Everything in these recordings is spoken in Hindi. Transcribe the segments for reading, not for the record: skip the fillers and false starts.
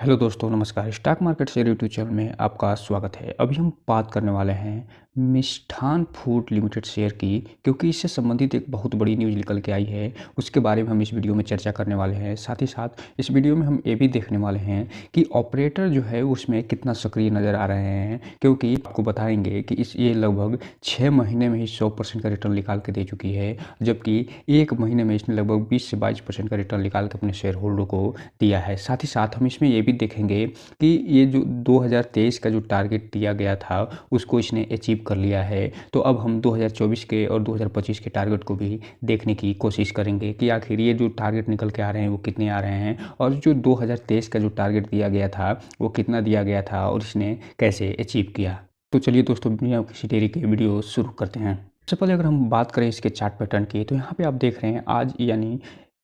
हेलो दोस्तों, नमस्कार। स्टॉक मार्केट से यूट्यूब चैनल में आपका स्वागत है। अभी हम बात करने वाले हैं मिष्ठान फूड लिमिटेड शेयर की, क्योंकि इससे संबंधित एक बहुत बड़ी न्यूज़ निकल के आई है। उसके बारे में हम इस वीडियो में चर्चा करने वाले हैं। साथ ही साथ इस वीडियो में हम ये भी देखने वाले हैं कि ऑपरेटर जो है उसमें कितना सक्रिय नज़र आ रहे हैं, क्योंकि आपको बताएंगे कि ये लगभग 6 महीने में ही 100% का रिटर्न निकाल के दे चुकी है, जबकि 1 महीने में इसने लगभग 20 से 22% का रिटर्न निकाल के अपने शेयर होल्डर को दिया है। साथ ही साथ हम इसमें ये भी देखेंगे कि ये जो 2023 का जो टारगेट दिया गया था उसको इसने अचीव कर लिया है। तो अब हम 2024 के और 2025 के टारगेट को भी देखने की कोशिश करेंगे कि आखिर ये जो टारगेट निकल के आ रहे हैं वो कितने आ रहे हैं, और जो 2023 का जो टारगेट दिया गया था वो कितना दिया गया था और इसने कैसे अचीव किया। तो चलिए दोस्तों, बिना किसी देरी के वीडियो शुरू करते हैं। सबसे पहले अगर हम बात करें इसके चार्ट पैटर्न की, तो यहाँ पे आप देख रहे हैं आज यानी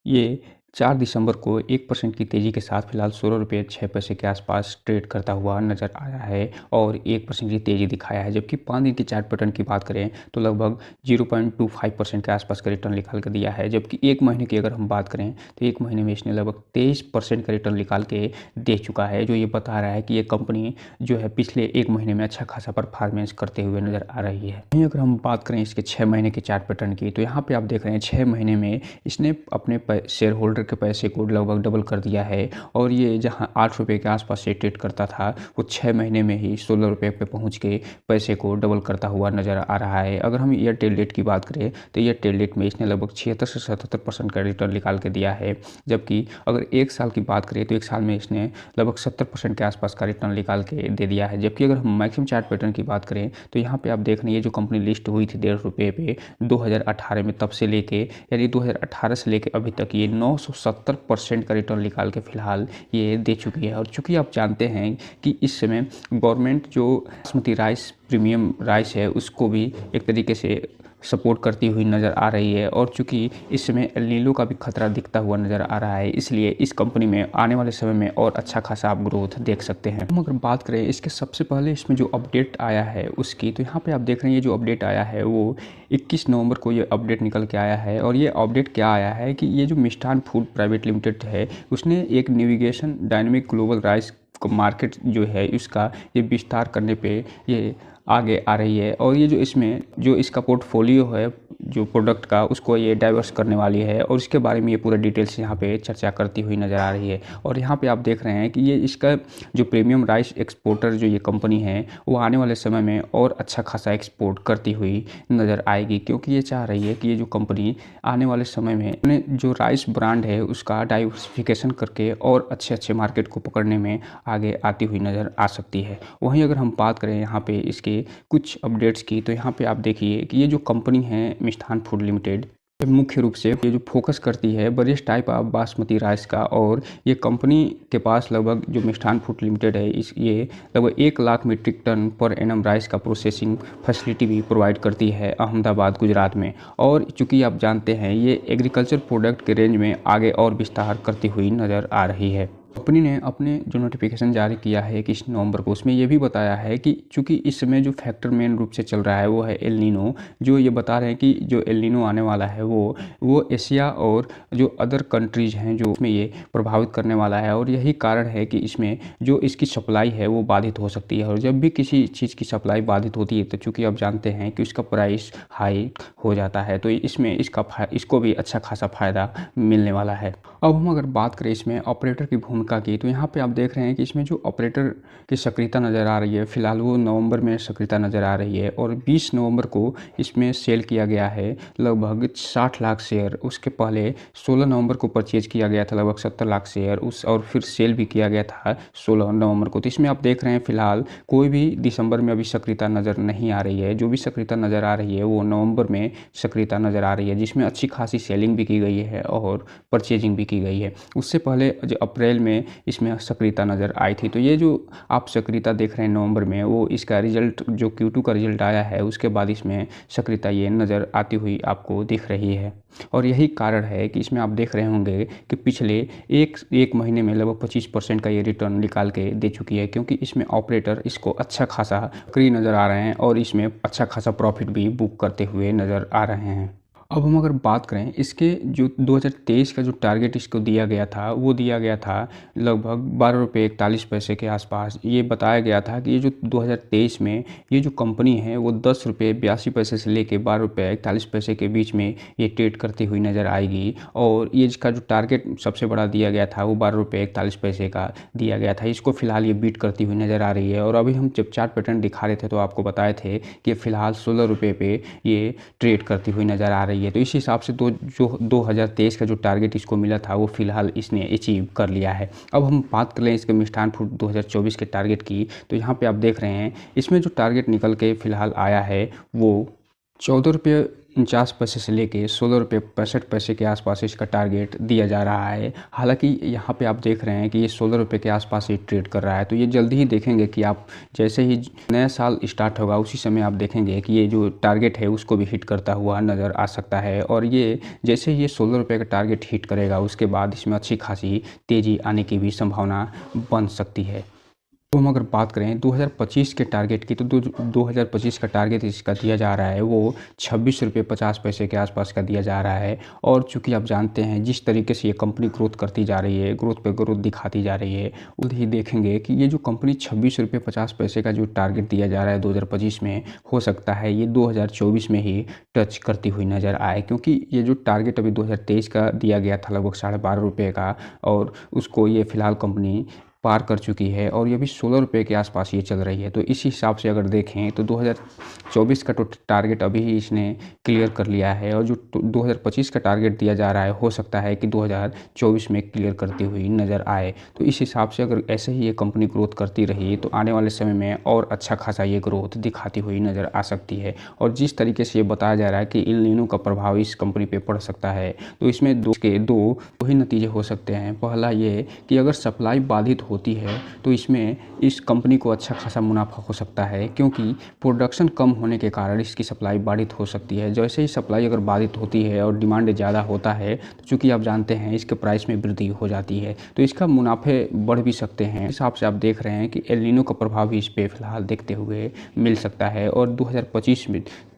ये 4 दिसंबर को 1% की तेज़ी के साथ फिलहाल 16 रुपये 6 पैसे के आसपास ट्रेड करता हुआ नज़र आया है और 1% की तेज़ी दिखाया है। जबकि 5 दिन की चार्ट पैटर्न की बात करें तो लगभग 0.25% के आसपास का रिटर्न निकाल कर दिया है। जबकि 1 महीने की अगर हम बात करें तो 1 महीने में इसने लगभग 23% का रिटर्न निकाल के दे चुका है, जो ये बता रहा है कि ये कंपनी जो है पिछले 1 महीने में अच्छा खासा परफॉर्मेंस करते हुए नज़र आ रही है। वहीं अगर हम बात करें इसके 6 महीने के चार्ट पैटर्न की, तो यहाँ पर आप देख रहे हैं 6 महीने में इसने अपने शेयर होल्डर के पैसे को लगभग डबल कर दिया है, और ये जहां 8 रुपये के आसपास से ट्रेड करता था वो 6 महीने में ही 16 रुपये पे पहुंच के पैसे को डबल करता हुआ नज़र आ रहा है। अगर हम एयरटेल डेट की बात करें तो एयरटेल डेट में इसने लगभग 76 से 77% का रिटर्न निकाल के दिया है। जबकि अगर 1 साल की बात करें तो 1 साल में इसने लगभग 70% के आसपास का रिटर्न निकाल के दे दिया है। जबकि अगर हम मैक्सिमम चार्ट पैटर्न की बात करें तो यहाँ पे आप देख रहे हैं ये जो कंपनी लिस्ट हुई थी 1.5 रुपये पे 2018 में, तब से लेके यानी 2018 से लेके अभी तक ये 970% का रिटर्न निकाल के फिलहाल ये दे चुकी है। और चूंकि आप जानते हैं कि इस समय गवर्नमेंट जो बासमती राइस प्रीमियम राइस है उसको भी एक तरीके से सपोर्ट करती हुई नज़र आ रही है, और चूंकि इस समय एल नीनो का भी खतरा दिखता हुआ नज़र आ रहा है, इसलिए इस कंपनी में आने वाले समय में और अच्छा खासा आप ग्रोथ देख सकते हैं। हम अगर बात करें इसके सबसे पहले इसमें जो अपडेट आया है उसकी, तो यहाँ पे आप देख रहे हैं ये जो अपडेट आया है वो 21 नवंबर को ये अपडेट निकल के आया है। और ये अपडेट क्या आया है कि ये जो मिष्ठान फूड प्राइवेट लिमिटेड है उसने एक navigation dynamic global rice market जो है इसका ये विस्तार करने पे ये आगे आ रही है, और ये जो इसमें जो इसका पोर्टफोलियो है जो प्रोडक्ट का उसको ये डाइवर्स करने वाली है, और इसके बारे में ये पूरा डिटेल्स यहाँ पे चर्चा करती हुई नज़र आ रही है। और यहाँ पे आप देख रहे हैं कि ये इसका जो प्रीमियम राइस एक्सपोर्टर जो ये कंपनी है वो आने वाले समय में और अच्छा खासा एक्सपोर्ट करती हुई नज़र आएगी, क्योंकि ये चाह रही है कि ये जो कंपनी आने वाले समय में अपने जो राइस ब्रांड है उसका डाइवर्सिफिकेशन करके और अच्छे अच्छे मार्केट को पकड़ने में आगे आती हुई नज़र आ सकती है। वहीं अगर हम बात करें यहाँ पे इसके कुछ अपडेट्स की, तो यहाँ पे आप देखिए कि ये जो कंपनी है मिष्ठान फूड लिमिटेड मुख्य रूप से ये जो फोकस करती है various type of basmati rice का, और ये कंपनी के पास लगभग जो मिष्ठान फूड लिमिटेड है ये लगभग 1 लाख मीट्रिक टन पर एनम राइस का प्रोसेसिंग फैसिलिटी भी प्रोवाइड करती है अहमदाबाद गुजरात में। और चूँकि आप जानते हैं ये एग्रीकल्चर प्रोडक्ट के रेंज में आगे और विस्तार करती हुई नज़र आ रही है। कंपनी ने अपने जो नोटिफिकेशन जारी किया है 21 नवंबर को, उसमें ये भी बताया है कि चूंकि इस समय जो फैक्टर मेन रूप से चल रहा है वो है एल नीनो, जो ये बता रहे हैं कि जो एल नीनो आने वाला है वो एशिया और जो अदर कंट्रीज हैं जो उसमें ये प्रभावित करने वाला है, और यही कारण है कि इसमें जो इसकी सप्लाई है वो बाधित हो सकती है। और जब भी किसी चीज़ की सप्लाई बाधित होती है तो चूँकि आप जानते हैं कि उसका प्राइस हाई हो जाता है, तो इसमें इसको भी अच्छा खासा फ़ायदा मिलने वाला है। अब हम अगर बात करें इसमें ऑपरेटर की भूमिका की, तो यहाँ पे आप देख रहे हैं कि इसमें जो ऑपरेटर की सक्रियता नज़र आ रही है फिलहाल वो नवंबर में सक्रियता नज़र आ रही है, और 20 नवंबर को इसमें सेल किया गया है लगभग 60 लाख शेयर। उसके पहले 16 नवंबर को परचेज किया गया था लगभग 70 लाख शेयर और फिर सेल भी किया गया था 16 नवंबर को। तो इसमें आप देख रहे हैं फिलहाल कोई भी दिसंबर में अभी सक्रियता नज़र नहीं आ रही है। जो भी सक्रियता नज़र आ रही है वो नवंबर में सक्रियता नज़र आ रही है, जिसमें अच्छी खासी सेलिंग भी की गई है और परचेजिंग भी की गई है। उससे पहले जो अप्रैल में इसमें सक्रियता नज़र आई थी। तो ये जो आप सक्रियता देख रहे हैं नवंबर में वो इसका रिजल्ट जो Q2 का रिजल्ट आया है उसके बाद इसमें सक्रियता ये नज़र आती हुई आपको दिख रही है। और यही कारण है कि इसमें आप देख रहे होंगे कि पिछले एक महीने में लगभग 25% का ये रिटर्न निकाल के दे चुकी है, क्योंकि इसमें ऑपरेटर इसको अच्छा खासा सक्रिय नज़र आ रहे हैं और इसमें अच्छा खासा प्रॉफिट भी बुक करते हुए नज़र आ रहे हैं। अब हम अगर बात करें इसके जो 2023 का जो टारगेट इसको दिया गया था, वो दिया गया था लगभग ₹12.41 के आसपास। ये बताया गया था कि ये जो 2023 में ये जो कंपनी है वो ₹10.82 से लेके ₹12.41 के बीच में ये ट्रेड करती हुई नज़र आएगी। और ये इसका जो टारगेट सबसे बड़ा दिया गया था वो ₹12.41 का दिया गया था। इसको फिलहाल ये बीट करती हुई नज़र आ रही है। और अभी हम जब चार्ट पैटर्न दिखा रहे थे तो आपको बताए थे कि फिलहाल ₹16 पे ये ट्रेड करती हुई नज़र आ रही है। तो इस हिसाब से जो 2023 का जो टारगेट इसको मिला था वो फिलहाल इसने अचीव कर लिया है। अब हम बात कर लें इसके मिष्ठान फूड 2024 के टारगेट की, तो यहाँ पे आप देख रहे हैं इसमें जो टारगेट निकल के फिलहाल आया है वो ₹14.49 से लेके ₹16.65 के आसपास इसका टारगेट दिया जा रहा है। हालांकि यहाँ पे आप देख रहे हैं कि ये ₹16 के आसपास ही ट्रेड कर रहा है। तो ये जल्दी ही देखेंगे कि आप जैसे ही नया साल स्टार्ट होगा उसी समय आप देखेंगे कि ये जो टारगेट है उसको भी हिट करता हुआ नज़र आ सकता है। और ये जैसे ही ये ₹16 का टारगेट हिट करेगा उसके बाद इसमें अच्छी खासी तेज़ी आने की भी संभावना बन सकती है। तो हम अगर बात करें 2025 के टारगेट की, तो 2025 का टारगेट इसका दिया जा रहा है वो ₹26.50 के आसपास का दिया जा रहा है। और चूंकि आप जानते हैं जिस तरीके से ये कंपनी ग्रोथ करती जा रही है, ग्रोथ पे ग्रोथ दिखाती जा रही है, उधर ही देखेंगे कि ये जो कंपनी ₹26.50 का जो टारगेट दिया जा रहा है 2025 में, हो सकता है ये 2024 में ही टच करती हुई नज़र आए। क्योंकि ये जो टारगेट अभी 2023 का दिया गया था लगभग ₹12.5 का, और उसको ये फ़िलहाल कंपनी पार कर चुकी है और ये भी ₹16 के आसपास ये चल रही है। तो इस हिसाब से अगर देखें तो 2024 का टारगेट अभी ही इसने क्लियर कर लिया है। और जो 2025 का टारगेट दिया जा रहा है हो सकता है कि 2024 में क्लियर करती हुई नज़र आए। तो इस हिसाब से अगर ऐसे ही ये कंपनी ग्रोथ करती रही तो आने वाले समय में और अच्छा खासा ये ग्रोथ दिखाती हुई नज़र आ सकती है। और जिस तरीके से ये बताया जा रहा है कि एल नीनो का प्रभाव इस कंपनी पर पड़ सकता है, तो इसमें दो ही नतीजे हो सकते हैं। पहला ये कि अगर सप्लाई बाधित होती है तो इसमें इस कंपनी को अच्छा खासा मुनाफा हो सकता है, क्योंकि प्रोडक्शन कम होने के कारण इसकी सप्लाई बाधित हो सकती है। जैसे ही सप्लाई अगर बाधित होती है और डिमांड ज़्यादा होता है तो चूँकि आप जानते हैं इसके प्राइस में वृद्धि हो जाती है, तो इसका मुनाफे बढ़ भी सकते हैं। इस हिसाब से आप देख रहे हैं कि एल नीनो का प्रभाव भी इस पर फिलहाल देखते हुए मिल सकता है। और 2025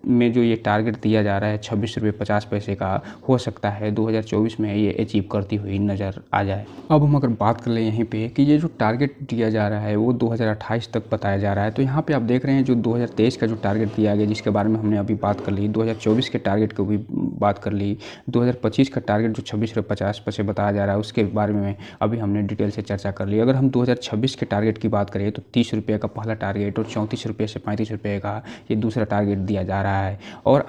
में जो ये टारगेट दिया जा रहा है ₹26.50 का, हो सकता है 2024 में ये अचीव करती हुई नज़र आ जाए। अब हम अगर बात कर लें यहीं पे कि ये जो टारगेट दिया जा रहा है वो 2028 तक बताया जा रहा है। तो यहाँ पे आप देख रहे हैं जो 2023 का जो टारगेट दिया गया जिसके बारे में हमने अभी बात कर ली, 2024 के टारगेट को भी बात कर ली, 2025 का टारगेट जो ₹26.50 बताया जा रहा है उसके बारे में अभी हमने डिटेल से चर्चा कर ली। अगर हम 2026 के टारगेट की बात करें तो ₹30 का पहला टारगेट और ₹34 से ₹35 का ये दूसरा टारगेट दिया जा रहा है। और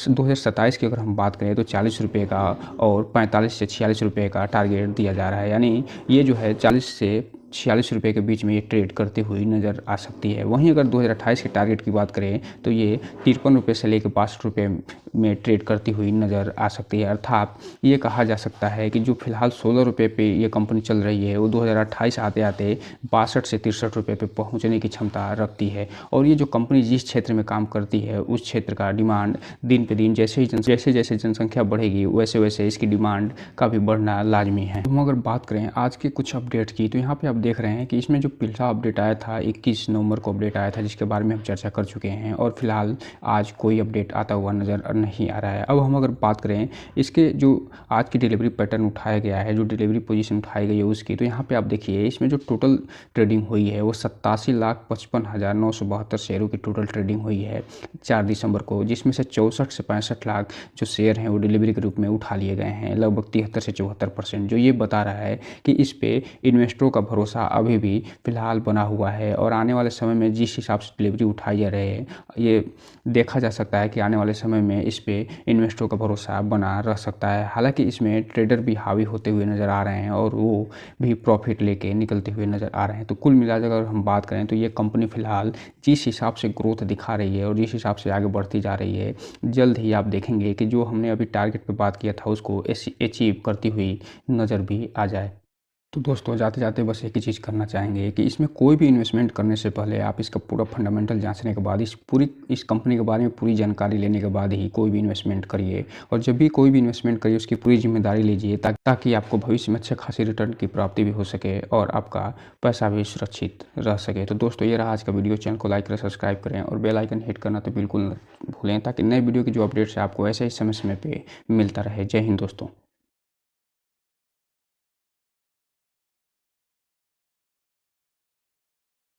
2027 की अगर हम बात करें तो ₹40 का और ₹45 से ₹46 का टारगेट दिया जा रहा है। यानी ये जो है 40 से ₹46 के बीच में ये ट्रेड करती हुई नज़र आ सकती है। वहीं अगर 2028 के टारगेट की बात करें तो ये ₹53 से लेकर ₹62 में ट्रेड करती हुई नज़र आ सकती है। अर्थात ये कहा जा सकता है कि जो फिलहाल ₹16 पे ये कंपनी चल रही है वो 2028 आते आते ₹62 से ₹63 पे पहुंचने की क्षमता रखती है। और ये जो कंपनी जिस क्षेत्र में काम करती है उस क्षेत्र का डिमांड दिन पे दिन जैसे जैसे जनसंख्या बढ़ेगी वैसे वैसे इसकी डिमांड का भी बढ़ना लाजमी है। हम अगर बात करें आज के कुछ अपडेट की, तो यहाँ पे आप देख रहे हैं कि इसमें जो पिछला अपडेट आया था 21 नवंबर को अपडेट आया था जिसके बारे में हम चर्चा कर चुके हैं। और फिलहाल आज कोई अपडेट आता हुआ नज़र नहीं आ रहा है। अब हम अगर बात करें इसके जो आज की डिलीवरी पैटर्न उठाया गया है, जो डिलीवरी पोजीशन उठाई गई है उसकी, तो यहाँ पे आप देखिए इसमें जो टोटल ट्रेडिंग हुई है वो 87,55,972 शेयरों की टोटल ट्रेडिंग हुई है 4 दिसंबर को, जिसमें से 64 से 65 लाख जो शेयर हैं वो डिलीवरी के रूप में उठा लिए गए हैं, लगभग 73 से 74%। जो ये बता रहा है कि इस पे इन्वेस्टरों का भरोसा अभी भी फिलहाल बना हुआ है। और आने वाले समय में जिस हिसाब से डिलीवरी उठाई जा रही है ये देखा जा सकता है कि आने वाले समय में इस पे इन्वेस्टरों का भरोसा बना रह सकता है। हालांकि इसमें ट्रेडर भी हावी होते हुए नज़र आ रहे हैं और वो भी प्रॉफिट लेके निकलते हुए नज़र आ रहे हैं। तो कुल मिलाकर अगर हम बात करें तो ये कंपनी फिलहाल जिस हिसाब से ग्रोथ दिखा रही है और जिस हिसाब से आगे बढ़ती जा रही है, जल्द ही आप देखेंगे कि जो हमने अभी टारगेट पे बात किया था उसको अचीव करती हुई नज़र भी आ जाए। तो दोस्तों जाते जाते बस एक ही चीज़ करना चाहेंगे कि इसमें कोई भी इन्वेस्टमेंट करने से पहले आप इसका पूरा फंडामेंटल जांचने के बाद इस कंपनी के बारे में पूरी जानकारी लेने के बाद ही कोई भी इन्वेस्टमेंट करिए। और जब भी कोई भी इन्वेस्टमेंट करिए उसकी पूरी जिम्मेदारी लीजिए ताकि आपको भविष्य में अच्छे खासी रिटर्न की प्राप्ति भी हो सके और आपका पैसा भी सुरक्षित रह सके। तो दोस्तों ये रहा आज का वीडियो। चैनल को लाइक करें, सब्सक्राइब करें और बेल आइकन हिट करना तो बिल्कुल न भूलें ताकि नए वीडियो की जो अपडेट्स है आपको ऐसे ही समय समय पर मिलता रहे। जय हिंद दोस्तों।